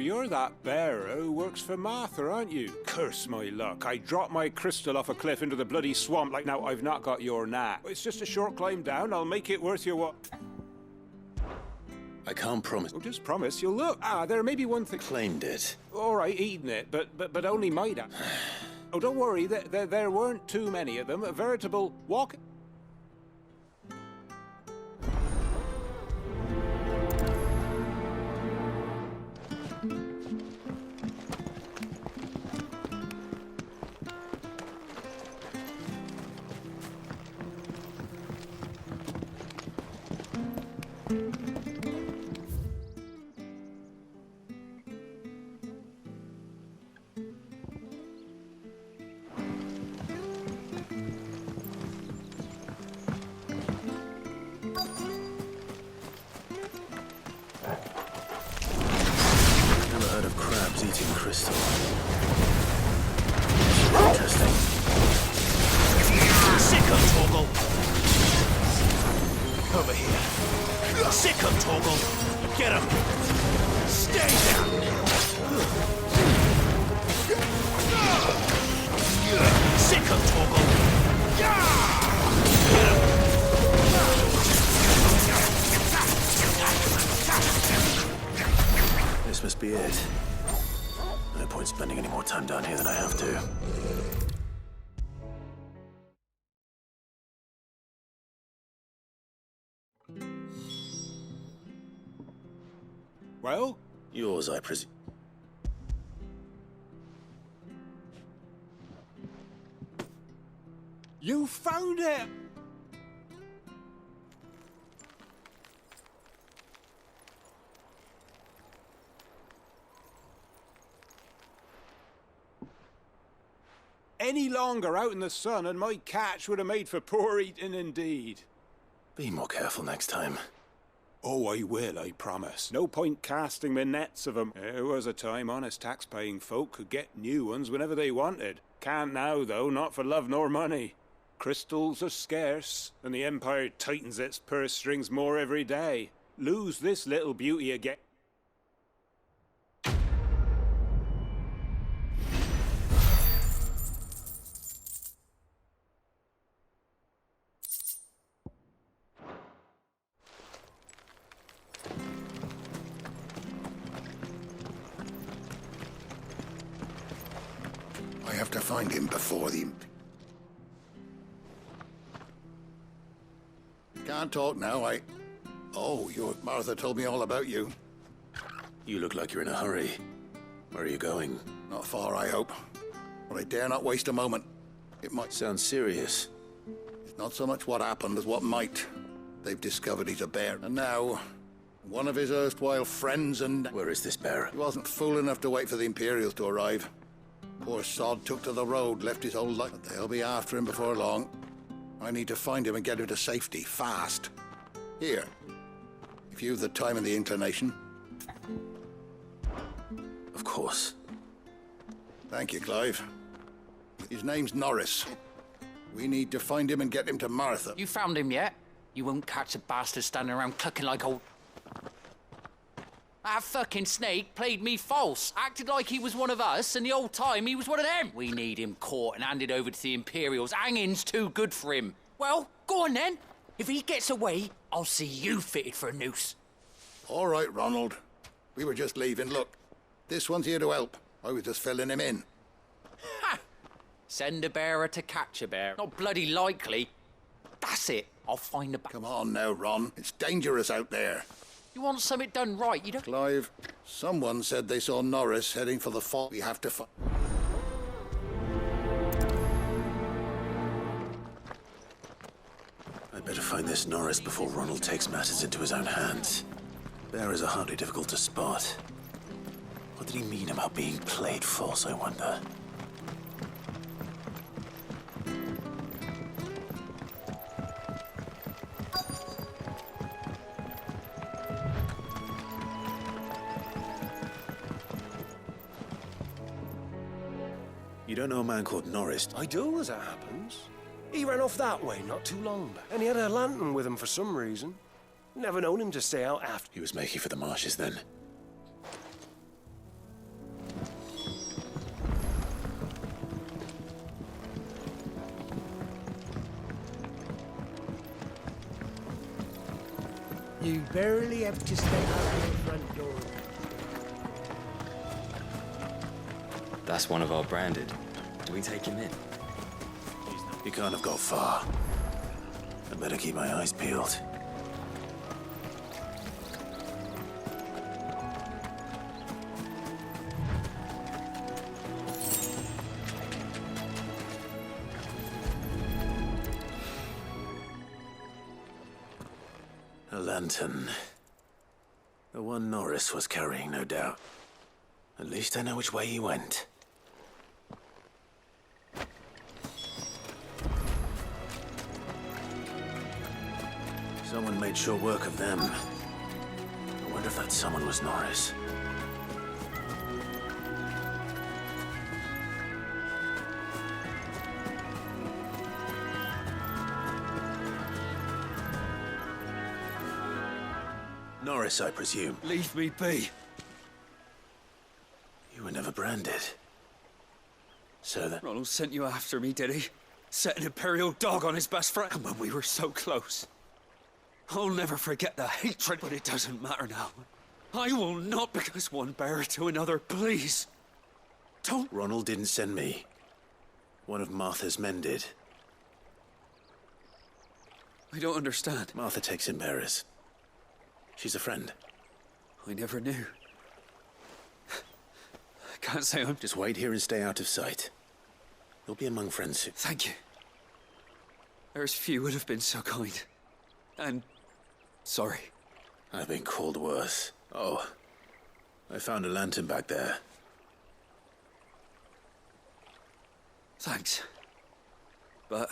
you're that bearer who works for Martha, aren't you? Curse my luck. I dropped my crystal off a cliff into the bloody swamp. Like, now, I've not got your knack. It's just a short climb down. I'll make it worth your what? I can't promise. Oh, just promise you'll look. There may be one thing. Claimed it. All right, eating it, but only might have. Oh, don't worry. There weren't too many of them. A veritable walk... Eating crystal. Interesting. Sick of Torgal! Over here. Sick of Torgal! Get him! Stay down! Sick of Torgal! Get him! This must be it. No point spending any more time down here than I have to. Well? Yours, I presume. You found it! Any longer out in the sun and my catch would have made for poor eating indeed. Be more careful next time. Oh, I will, I promise. No point casting me nets of 'em. There was a time honest tax-paying folk could get new ones whenever they wanted. Can't now, though, not for love nor money. Crystals are scarce, and the Empire tightens its purse strings more every day. Lose this little beauty again. I have to find him before the... Can't talk now, Oh, your Martha told me all about you. You look like you're in a hurry. Where are you going? Not far, I hope. But I dare not waste a moment. It might... Sounds serious. It's not so much what happened as what might. They've discovered he's a bear. And now, one of his erstwhile friends and... Where is this bear? He wasn't fool enough to wait for the Imperials to arrive. Poor sod took to the road, left his whole life. But they'll be after him before long. I need to find him and get him to safety, fast. Here, if you've the time and the inclination. Of course. Thank you, Clive. His name's Norris. We need to find him and get him to Martha. You found him yet? You won't catch a bastard standing around clucking like old... That fucking snake played me false, acted like he was one of us, and the whole time he was one of them. We need him caught and handed over to the Imperials. Hanging's too good for him. Well, go on then. If he gets away, I'll see you fitted for a noose. All right, Ronald. We were just leaving. Look, this one's here to help. I was just filling him in. Ha! Send a bearer to catch a bear. Not bloody likely. That's it. I'll find the... Come on now, Ron. It's dangerous out there. You want something done right, you don't... Clive, someone said they saw Norris heading for the fall. We have to find... I'd better find this Norris before Ronald takes matters into his own hands. Bearers are hardly difficult to spot. What did he mean about being played false, I wonder? You don't know a man called Norris? I do, as it happens. He ran off that way not too long back, and he had a lantern with him for some reason. Never known him to stay out after. He was making for the marshes then. You barely have to step out of the front door. That's one of our branded. Do we take him in? You can't have got far. I better keep my eyes peeled. A lantern. The one Norris was carrying, no doubt. At least I know which way he went. Someone made short work of them. I wonder if that someone was Norris. Norris, I presume. Leave me be. You were never branded. So that... Ronald sent you after me, did he? Set an Imperial dog on his best friend. And when we were so close. I'll never forget the hatred, but it doesn't matter now. I will not because one bearer to another, please. Don't... Ronald didn't send me. One of Martha's men did. I don't understand. Martha takes in bearers. She's a friend. I never knew. I can't say I'm... Just wait here and stay out of sight. You'll be among friends soon. Thank you. There's few would have been so kind. And... sorry. I've been called worse. Oh, I found a lantern back there. Thanks. But...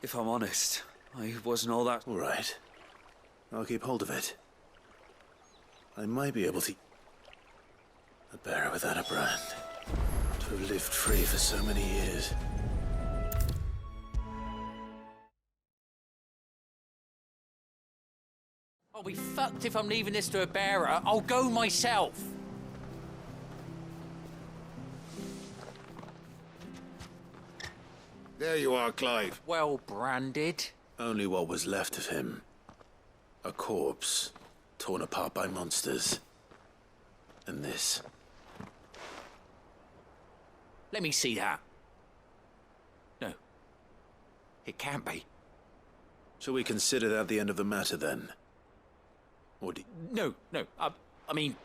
if I'm honest, I wasn't all that... All right. I'll keep hold of it. I might be able to... A bearer without a brand. To have lived free for so many years. I'll be fucked if I'm leaving this to a bearer. I'll go myself. There you are, Clive. Well branded. Only what was left of him. A corpse, torn apart by monsters. And this. Let me see that. No. It can't be. Shall we consider that the end of the matter, then? Or do... No. I mean...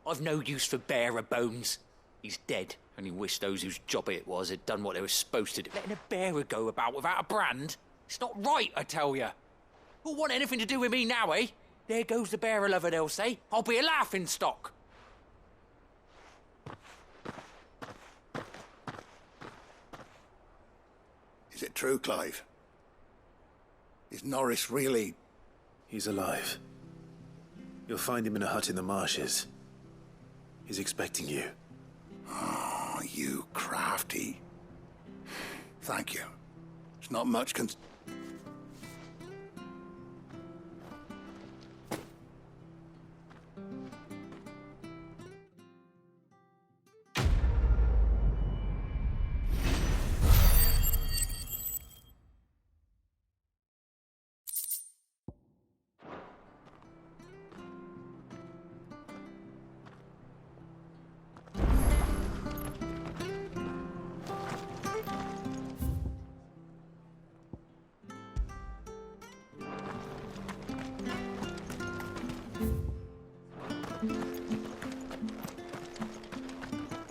I've no use for bearer bones. He's dead. Only wish those whose job it was had done what they were supposed to do. Letting a bearer go about without a brand? It's not right, I tell you. Who'll want anything to do with me now, eh? There goes the bearer lover, they'll say. I'll be a laughing stock. Is it true, Clive? Is Norris really... He's alive. You'll find him in a hut in the marshes. He's expecting you. Oh, you crafty. Thank you. It's not much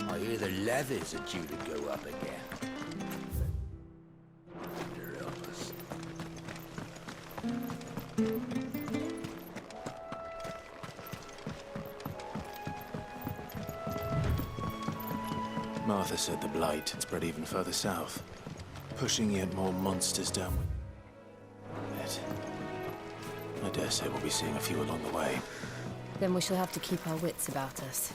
I hear the leathers are due to go up again. Lord help us. Martha said the blight had spread even further south, pushing yet more monsters down. Yet, I dare say we'll be seeing a few along the way. Then we shall have to keep our wits about us.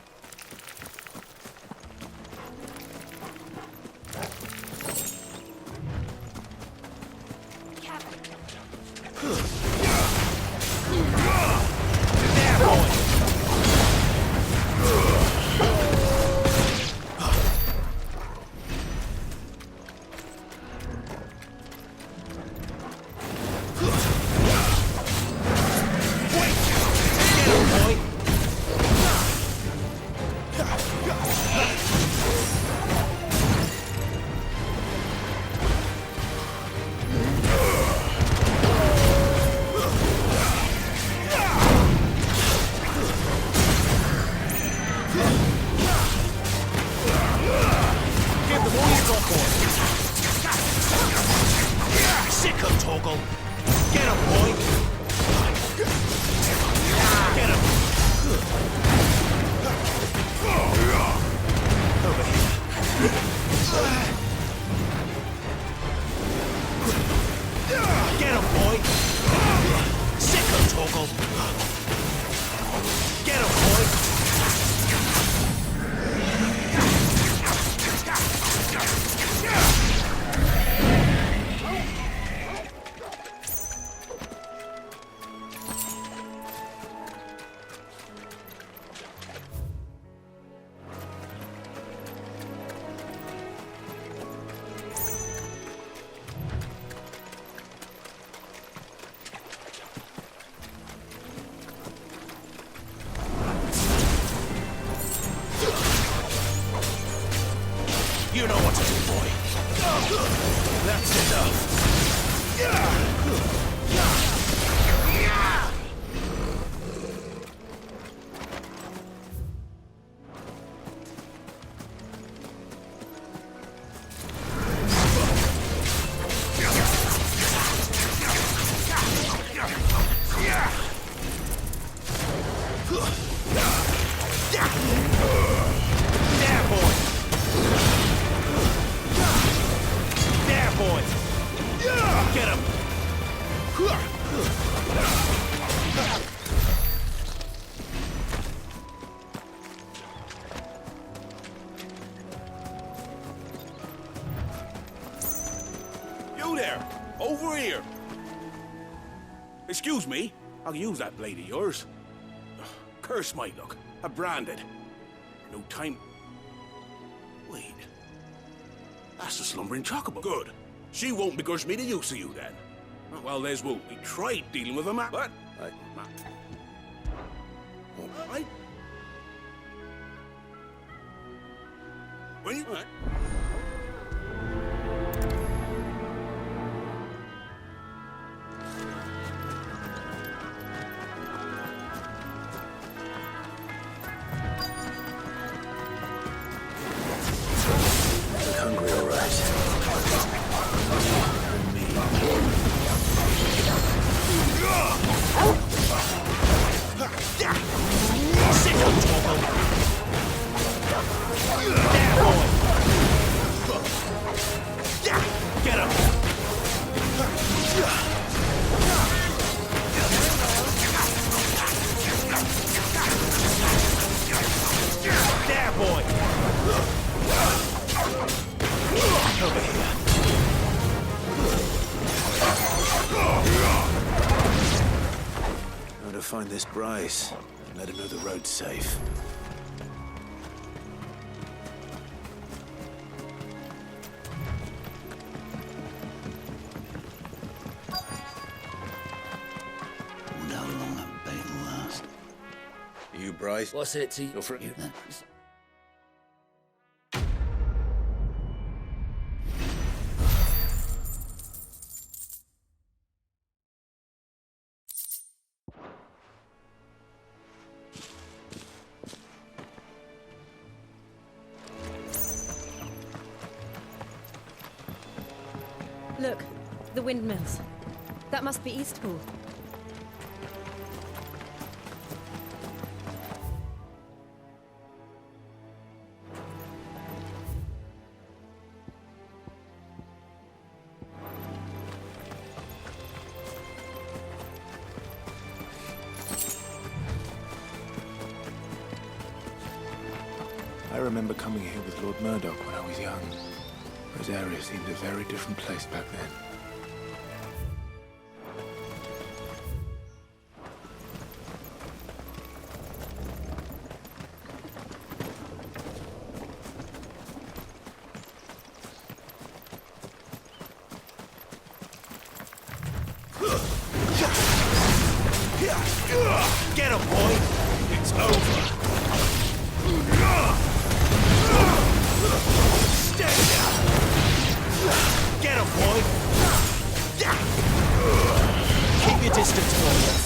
You know what to do, boy. That's enough. Excuse me, I'll use that blade of yours. Ugh, curse my luck. I'm branded. No time. Wait. That's the slumbering chocobo. Good. She won't begrudge me the use of you then. Well, Les won't. We tried dealing with a man. What? Right. When you... Right. Find this Bryce and let him know the road's safe. Wonder how long that bait will last. You, Bryce? What's it to Go for it. you then? Look, the windmills. That must be Eastpool. I remember coming here with Lord Murdoch when I was young. Those areas seemed a very different place back then. Get him, boy! It's over! Stay down! Get him, boy! Keep your distance, boys.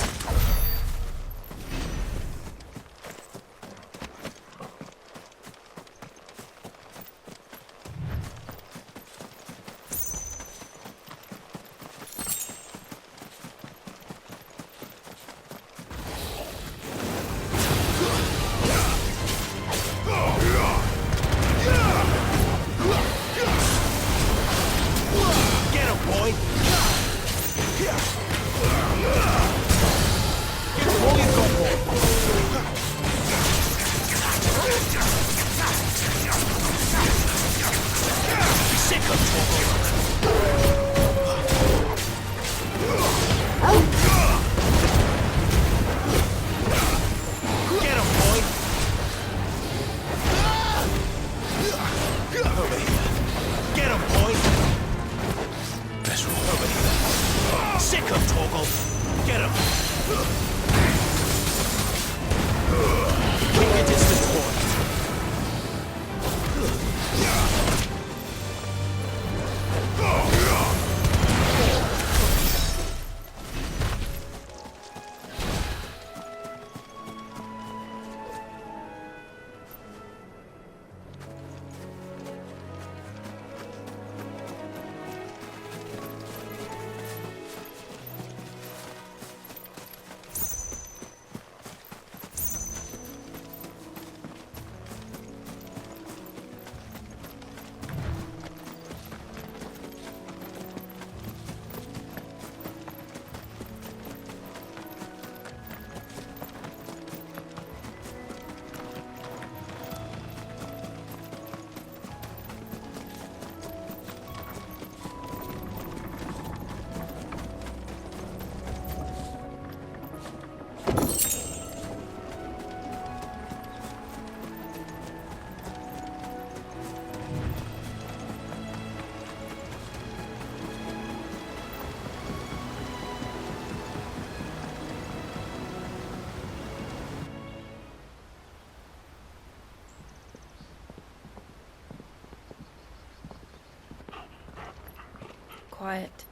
quiet,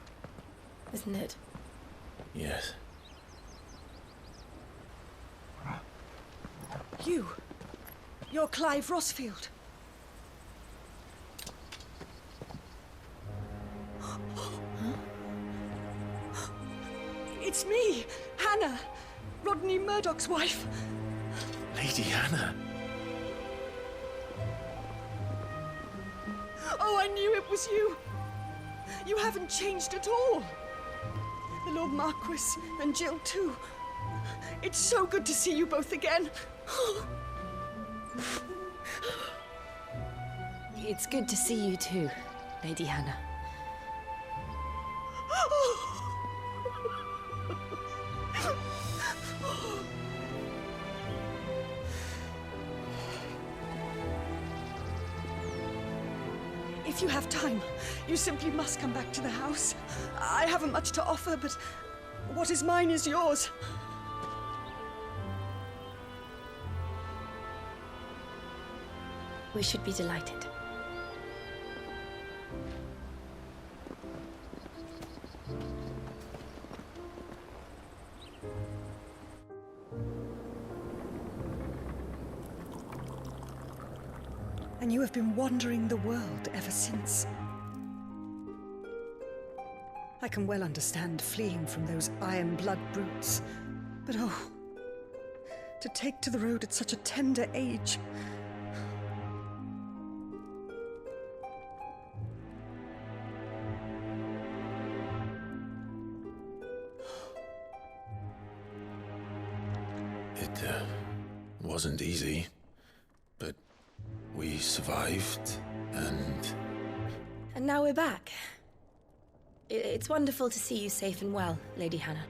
isn't it? Yes. You're Clive Rossfield. It's me, Hannah, Rodney Murdoch's wife. Lady Hannah. Oh, I knew it was you. You haven't changed at all. The Lord Marquis and Jill too. It's so good to see you both again. It's good to see you too, Lady Hannah. If you have time, you simply must come back to the house. I haven't much to offer, but what is mine is yours. We should be delighted. And you have been wandering the world ever since. I can well understand fleeing from those iron blood brutes, but oh, to take to the road at such a tender age. It wasn't easy, but we survived, and now we're back. It's wonderful to see you safe and well, Lady Hannah.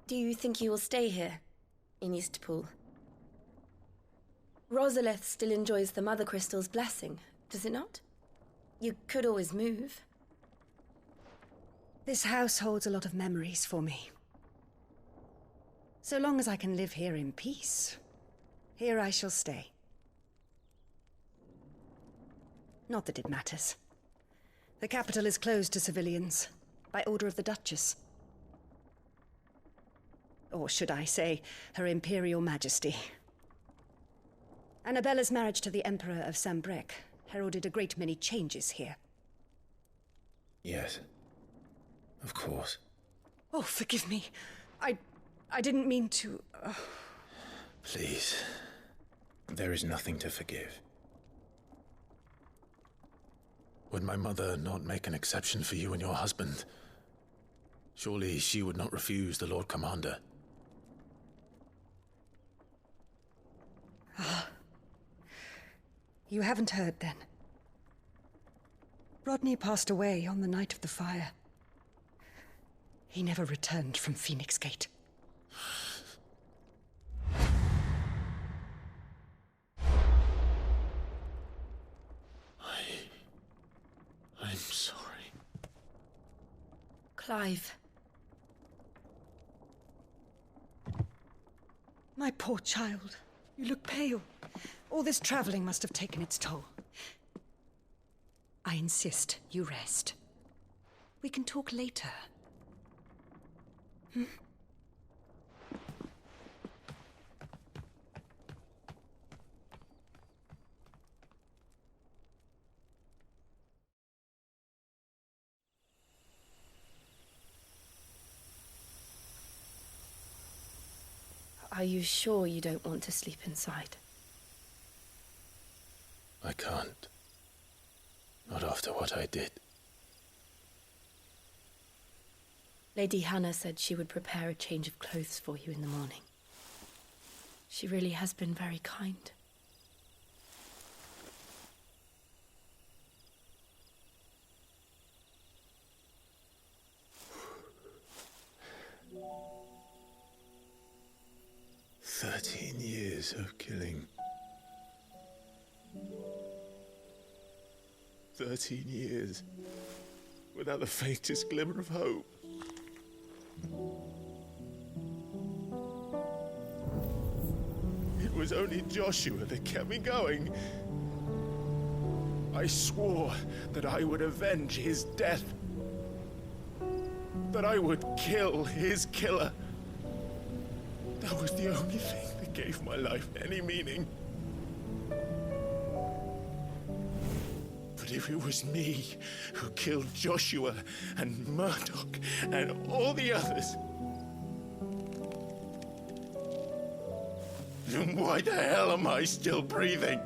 Do you think you will stay here, in Eastpool? Rosalith still enjoys the Mother Crystal's blessing, does it not? You could always move. This house holds a lot of memories for me. So long as I can live here in peace, here I shall stay. Not that it matters. The capital is closed to civilians, by order of the Duchess. Or should I say, Her Imperial Majesty. Annabella's marriage to the Emperor of Sambrec heralded a great many changes here. yes, of course. Oh, forgive me. I didn't mean to... Please, there is nothing to forgive. Would my mother not make an exception for you and your husband? Surely she would not refuse the Lord Commander. You haven't heard, then. Rodney passed away on the night of the fire. He never returned from Phoenix Gate. I'm sorry. Clive. My poor child. You look pale. All this traveling must have taken its toll. I insist you rest. We can talk later. Are you sure you don't want to sleep inside? I can't. Not after what I did. Lady Hannah said she would prepare a change of clothes for you in the morning. She really has been very kind. "13 years of killing. 13 years without the faintest glimmer of hope. It was only Joshua that kept me going. I swore that I would avenge his death. That I would kill his killer. That was the only thing that gave my life any meaning. But if it was me who killed Joshua and Murdoch and all the others, then why the hell am I still breathing?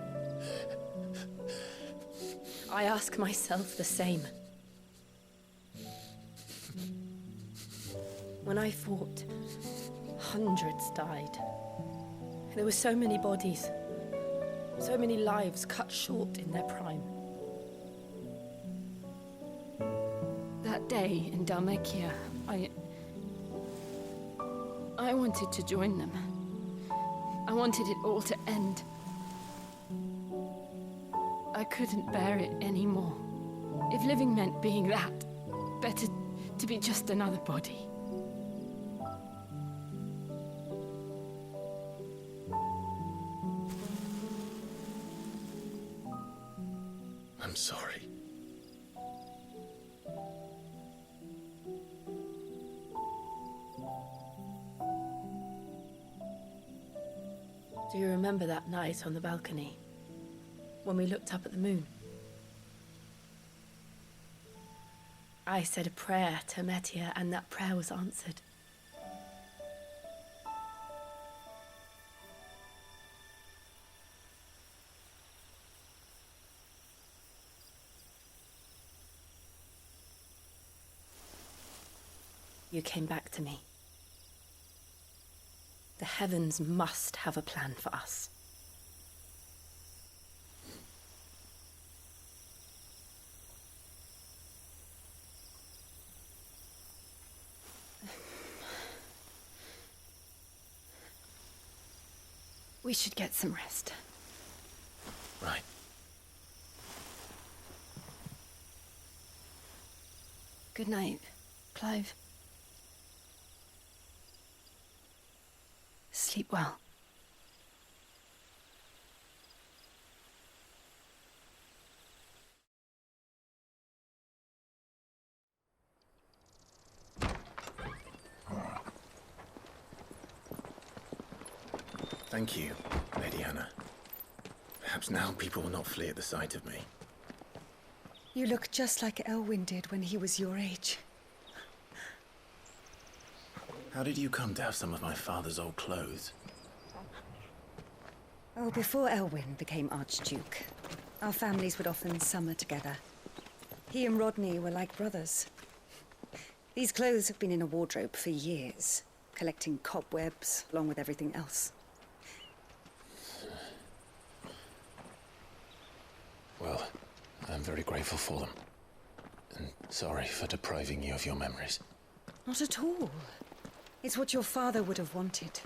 I ask myself the same. When I fought, hundreds died. There were so many bodies, so many lives cut short in their prime. That day in Dalmacia, I wanted to join them. I wanted it all to end. I couldn't bear it anymore. If living meant being that, better to be just another body. I'm sorry. Do you remember that night on the balcony? When we looked up at the moon? I said a prayer to Metia, and that prayer was answered. You came back to me. The heavens must have a plan for us. We should get some rest. Right. Good night, Clive. Sleep well. Thank you, Lady Hannah. Perhaps now people will not flee at the sight of me. You look just like Elwyn did when he was your age. How did you come to have some of my father's old clothes? Oh, before Elwyn became Archduke, our families would often summer together. He and Rodney were like brothers. These clothes have been in a wardrobe for years, collecting cobwebs along with everything else. Well, I'm very grateful for them. And sorry for depriving you of your memories. Not at all. It's what your father would have wanted.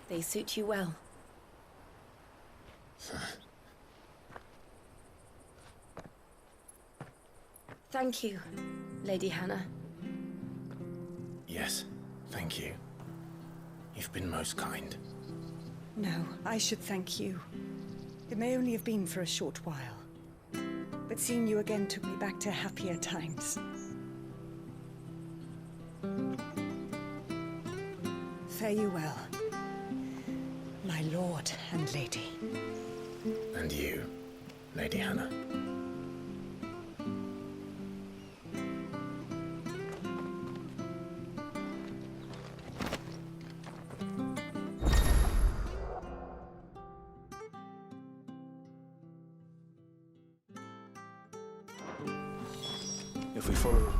They suit you well. Thank you, Lady Hannah. Yes, thank you. You've been most kind. No, I should thank you. It may only have been for a short while, but seeing you again took me back to happier times. Fare you well, my lord and lady. And you, Lady Hannah. If we follow...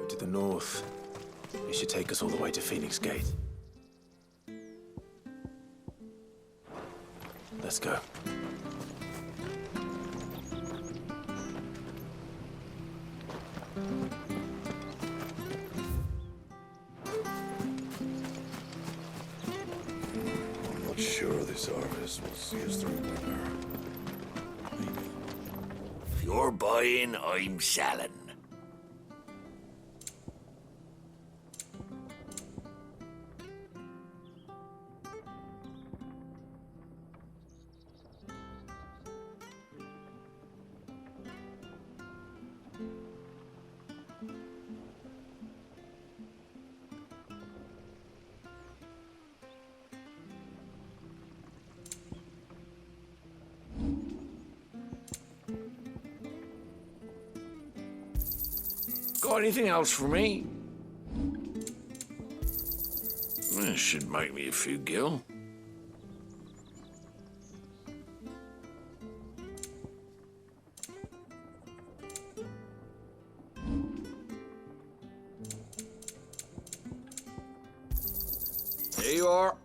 To the north. It should take us all the way to Phoenix Gate. Let's go. I'm not sure this harvest will see us through winter. Maybe. If you're buying, I'm selling. Got anything else for me? This should make me a few gil. Here you are.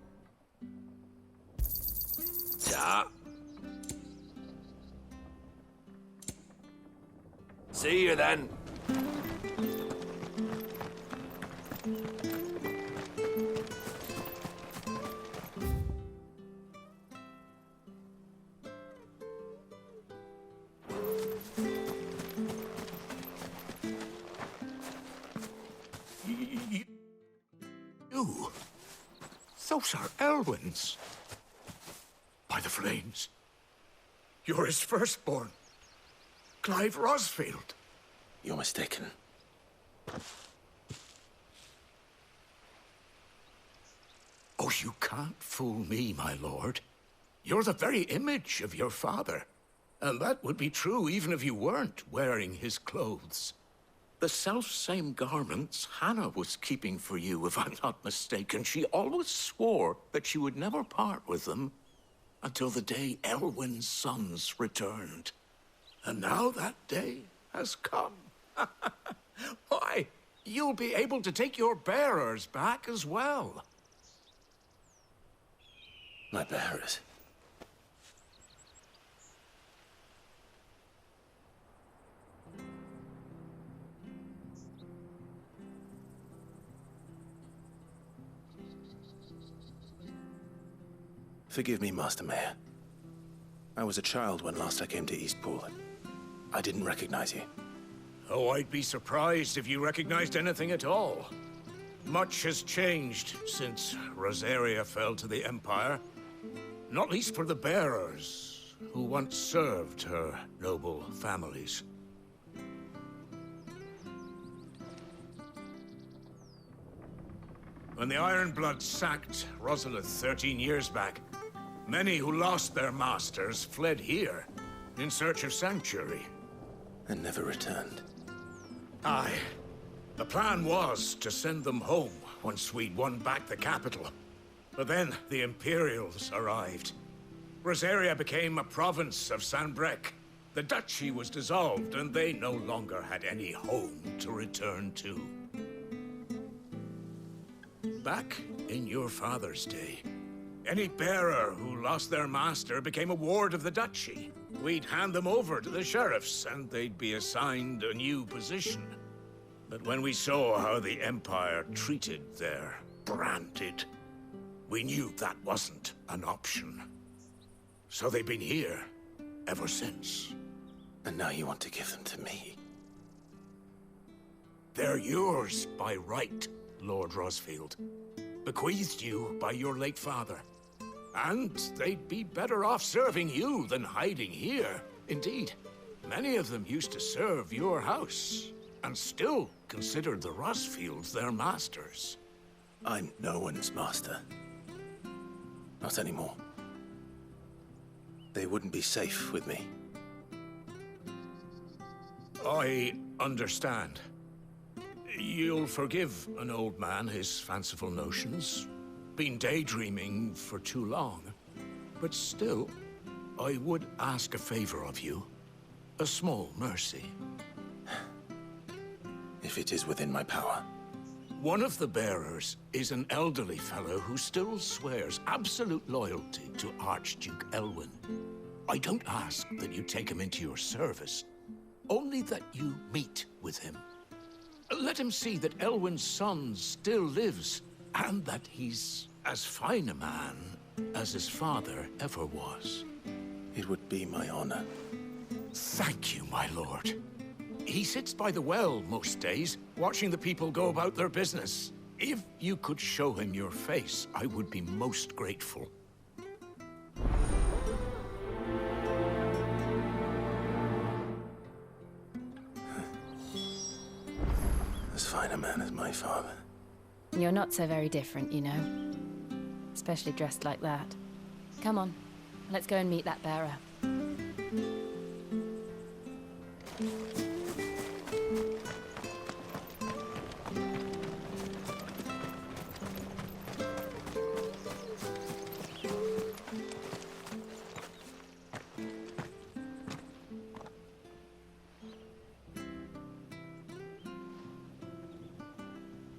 Ta. See you then. You? Those are Elwyn's. By the flames. You're his firstborn. Clive Rosfield. You're mistaken. Oh, you can't fool me, my lord. You're the very image of your father. And that would be true even if you weren't wearing his clothes. The self-same garments Hannah was keeping for you, if I'm not mistaken. She always swore that she would never part with them until the day Elwyn's sons returned. And now that day has come. Why, you'll be able to take your bearers back as well. My bearers? Forgive me, Master Mayor. I was a child when last I came to Eastpool. I didn't recognize you. Oh, I'd be surprised if you recognized anything at all. Much has changed since Rosaria fell to the Empire. Not least for the bearers, who once served her noble families. When the Ironbloods sacked Rosalith 13 years back, many who lost their masters fled here in search of sanctuary. And never returned. Aye. The plan was to send them home once we'd won back the capital. But then the Imperials arrived. Rosaria became a province of Sanbreque. The duchy was dissolved, and they no longer had any home to return to. Back in your father's day, any bearer who lost their master became a ward of the duchy. We'd hand them over to the sheriffs, and they'd be assigned a new position. But when we saw how the Empire treated their branded, we knew that wasn't an option. So they've been here ever since. And now you want to give them to me? They're yours by right, Lord Rosfield. Bequeathed you by your late father. And they'd be better off serving you than hiding here. Indeed, many of them used to serve your house and still considered the Rosfields their masters. I'm no one's master. Not anymore. They wouldn't be safe with me. I understand. You'll forgive an old man his fanciful notions. Been daydreaming for too long. But still, I would ask a favor of you. A small mercy. If it is within my power. One of the bearers is an elderly fellow who still swears absolute loyalty to Archduke Elwyn. I don't ask that you take him into your service, only that you meet with him. Let him see that Elwyn's son still lives, and that he's as fine a man as his father ever was. It would be my honor. Thank you, my lord. He sits by the well most days, watching the people go about their business. If you could show him your face, I would be most grateful. As fine a man as my father. You're not so very different, you know. Especially dressed like that. Come on, let's go and meet that bearer.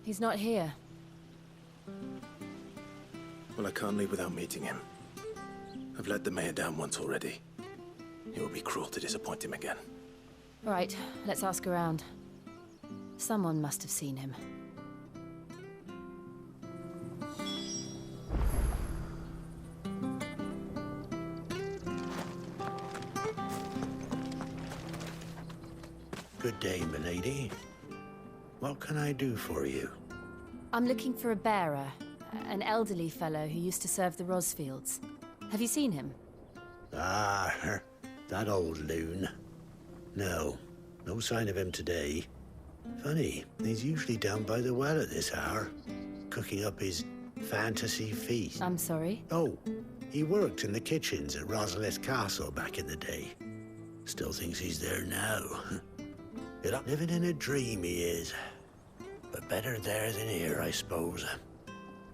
He's not here. Well, I can't leave without meeting him. I've let the mayor down once already. It would be cruel to disappoint him again. Right, let's ask around. Someone must have seen him. Good day, milady. What can I do for you? I'm looking for a bearer. An elderly fellow who used to serve the Rosfields. Have you seen him? Ah, that old loon. No sign of him today. Funny, he's usually down by the well at this hour, cooking up his fantasy feast. I'm sorry? Oh, he worked in the kitchens at Rosalith Castle back in the day. Still thinks he's there now. Living in a dream he is. But better there than here, I suppose.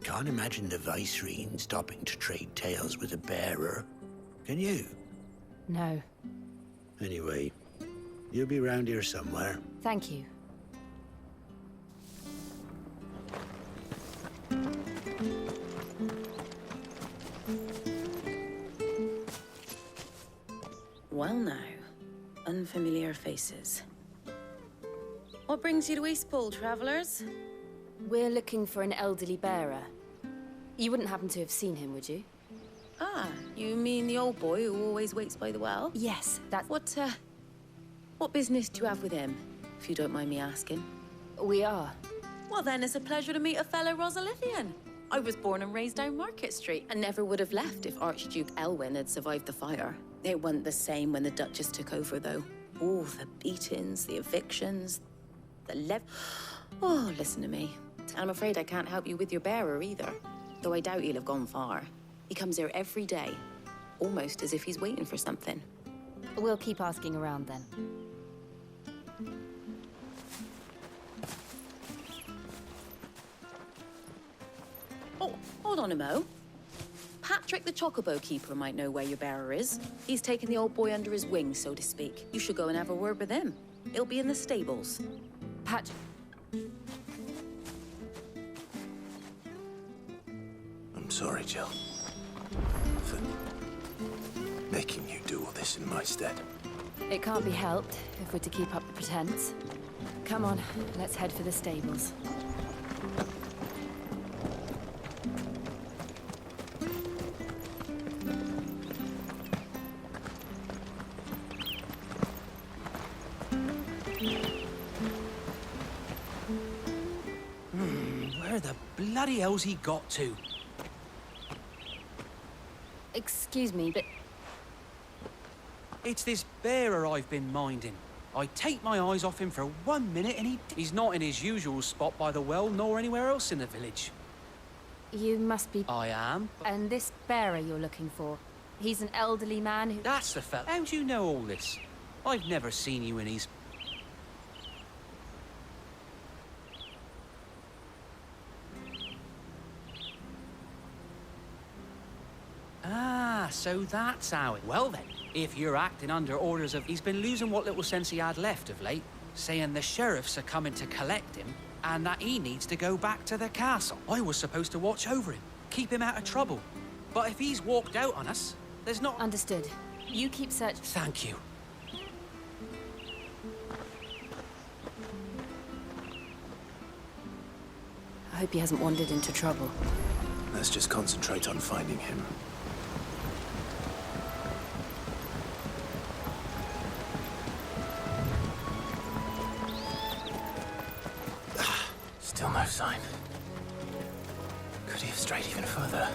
Can't imagine the Vicereine stopping to trade tales with a bearer. Can you? No. Anyway, you'll be round here somewhere. Thank you. Well now, unfamiliar faces. What brings you to Eastpool, travellers? We're looking for an elderly bearer. You wouldn't happen to have seen him, would you? Ah, you mean the old boy who always waits by the well? Yes, that's... What business do you have with him, if you don't mind me asking? We are. Well then, it's a pleasure to meet a fellow Rosalithian. I was born and raised down Market Street, and never would have left if Archduke Elwyn had survived the fire. It wasn't the same when the Duchess took over, though. Oh, the beatings, the evictions, Oh, listen to me. I'm afraid I can't help you with your bearer either, though I doubt he'll have gone far. He comes here every day, almost as if he's waiting for something. We'll keep asking around then. Oh, hold on a mo. Patrick the Chocobo Keeper might know where your bearer is. He's taken the old boy under his wing, so to speak. You should go and have a word with him. He'll be in the stables. Patrick. I'm sorry, Jill. For making you do all this in my stead. It can't be helped if we're to keep up the pretense. Come on, let's head for the stables. Where the bloody hell's he got to? Excuse me, but... It's this bearer I've been minding. I take my eyes off him for 1 minute and he's not in his usual spot by the well, nor anywhere else in the village. You must be... I am. And this bearer you're looking for, he's an elderly man who... That's the fella. How do you know all this? I've never seen you in his... Ah, so that's how it... Well then, if you're acting under orders of... He's been losing what little sense he had left of late, saying the sheriffs are coming to collect him, and that he needs to go back to the castle. I was supposed to watch over him, keep him out of trouble. But if he's walked out on us, there's not... Understood. You keep search... Thank you. I hope he hasn't wandered into trouble. Let's just concentrate on finding him. Still no sign. Could he have strayed even further?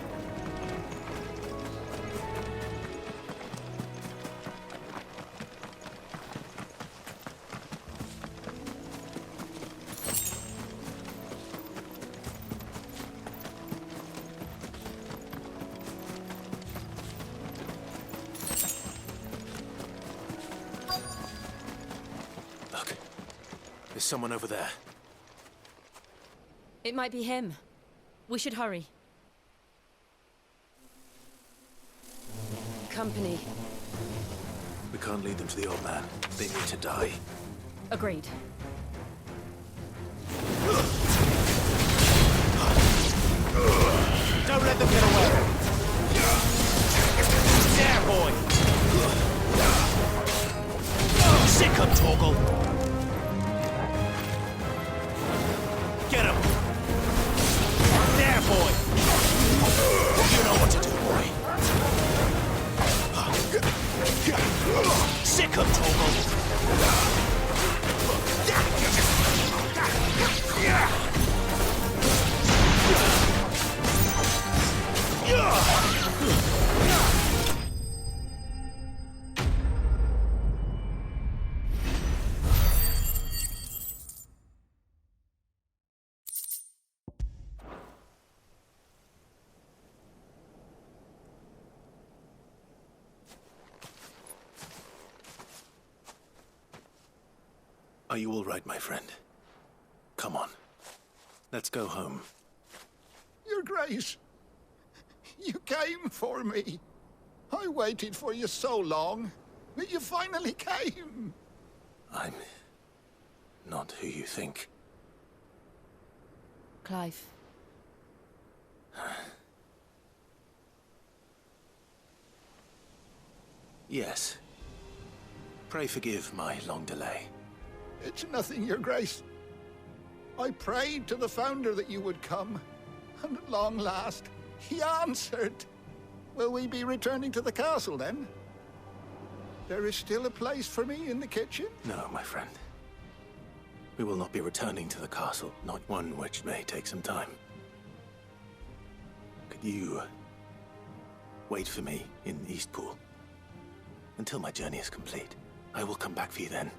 Look, there's someone over there. It might be him. We should hurry. Company. We can't lead them to the old man. They need to die. Agreed. Don't let them get away! There, boy! Sick him, Torgal! Get him! There, boy! You know what to do, boy. Sick him, Torgal! Are you all right, my friend? Come on. Let's go home. Your Grace, you came for me. I waited for you so long, but you finally came. I'm not who you think. Clive. Yes. Pray forgive my long delay. It's nothing, Your Grace. I prayed to the Founder that you would come, and at long last, he answered. Will we be returning to the castle, then? There is still a place for me in the kitchen? No, my friend. We will not be returning to the castle, not one which may take some time. Could you wait for me in Eastpool until my journey is complete? I will come back for you then.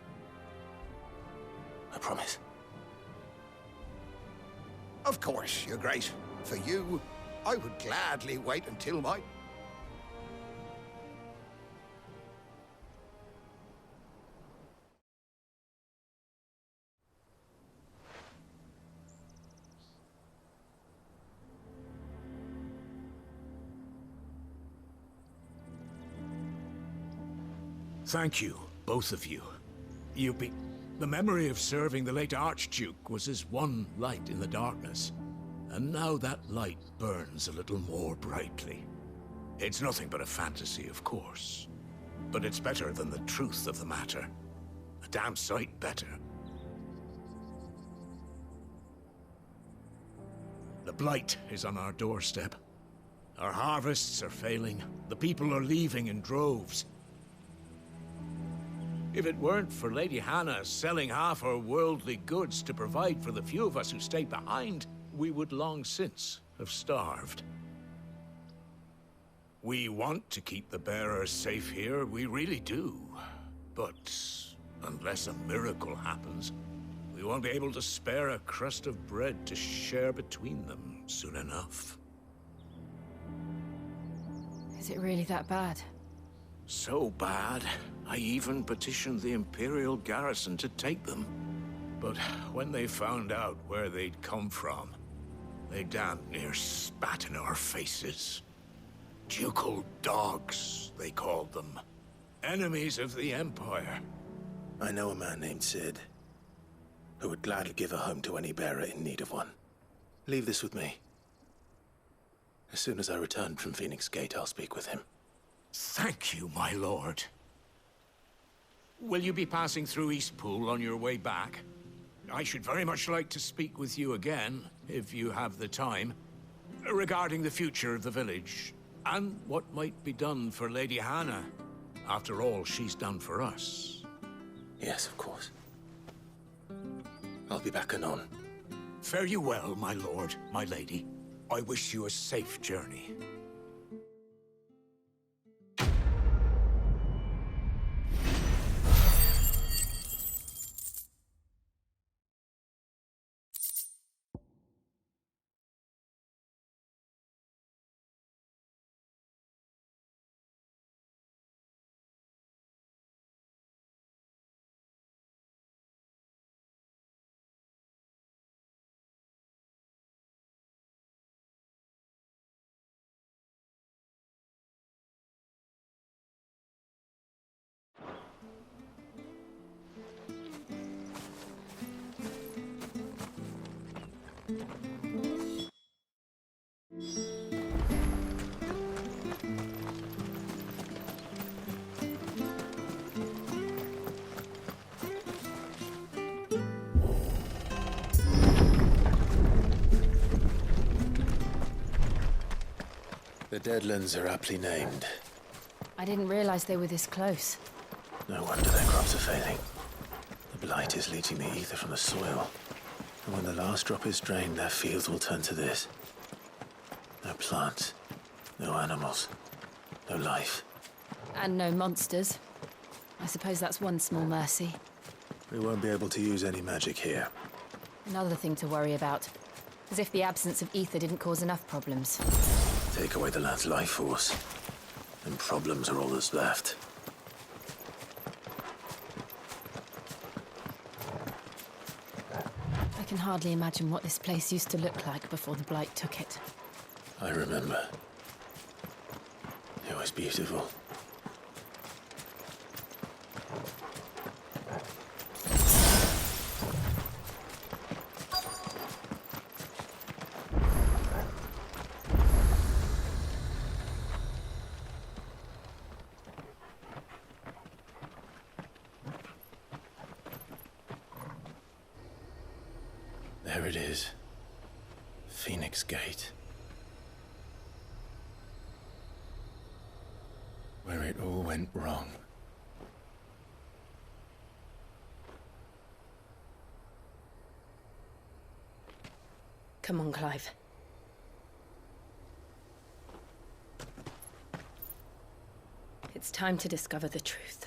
I promise. Of course, Your Grace. For you, I would gladly wait until my... Thank you, both of you. You've been... The memory of serving the late Archduke was as one light in the darkness. And now that light burns a little more brightly. It's nothing but a fantasy, of course. But it's better than the truth of the matter. A damn sight better. The blight is on our doorstep. Our harvests are failing. The people are leaving in droves. If it weren't for Lady Hannah selling half her worldly goods to provide for the few of us who stay behind, we would long since have starved. We want to keep the bearers safe here, we really do. But Unless a miracle happens, we won't be able to spare a crust of bread to share between them soon enough. Is it really that bad? So bad, I even petitioned the Imperial garrison to take them. But when they found out where they'd come from, they damn near spat in our faces. Ducal dogs, they called them. Enemies of the Empire. I know a man named Sid, who would gladly give a home to any bearer in need of one. Leave this with me. As soon as I return from Phoenix Gate, I'll speak with him. Thank you, my lord. Will you be passing through Eastpool on your way back? I should very much like to speak with you again, if you have the time, regarding the future of the village, and what might be done for Lady Hannah, after all she's done for us. Yes, of course. I'll be back anon. Fare you well, my lord, my lady. I wish you a safe journey. The Deadlands are aptly named. I didn't realize they were this close. No wonder their crops are failing. The blight is leaching the ether from the soil. And when the last drop is drained, their fields will turn to this. No plants, no animals, no life. And no monsters. I suppose that's one small mercy. We won't be able to use any magic here. Another thing to worry about. As if the absence of ether didn't cause enough problems. Take away the lad's life force, and problems are all that's left. I can hardly imagine what this place used to look like before the blight took it. I remember. It was beautiful. There it is. Phoenix Gate. Where it all went wrong. Come on, Clive. It's time to discover the truth.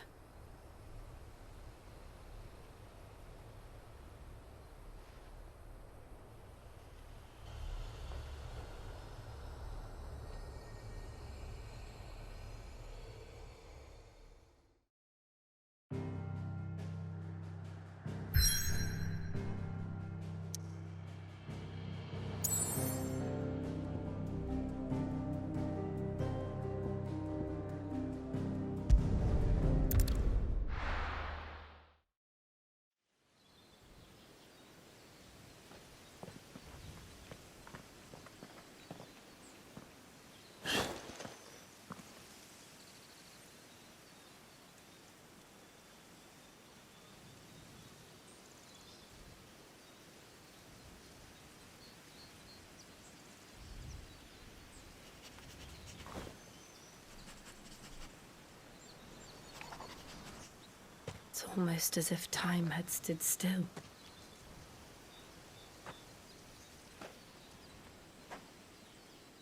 It's almost as if time had stood still.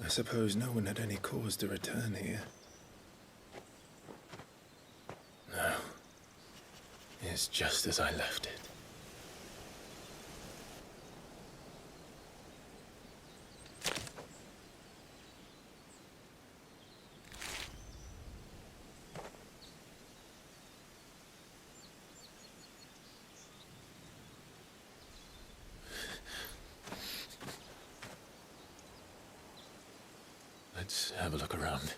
I suppose no one had any cause to return here. No. is just as I left it. Let's have a look around.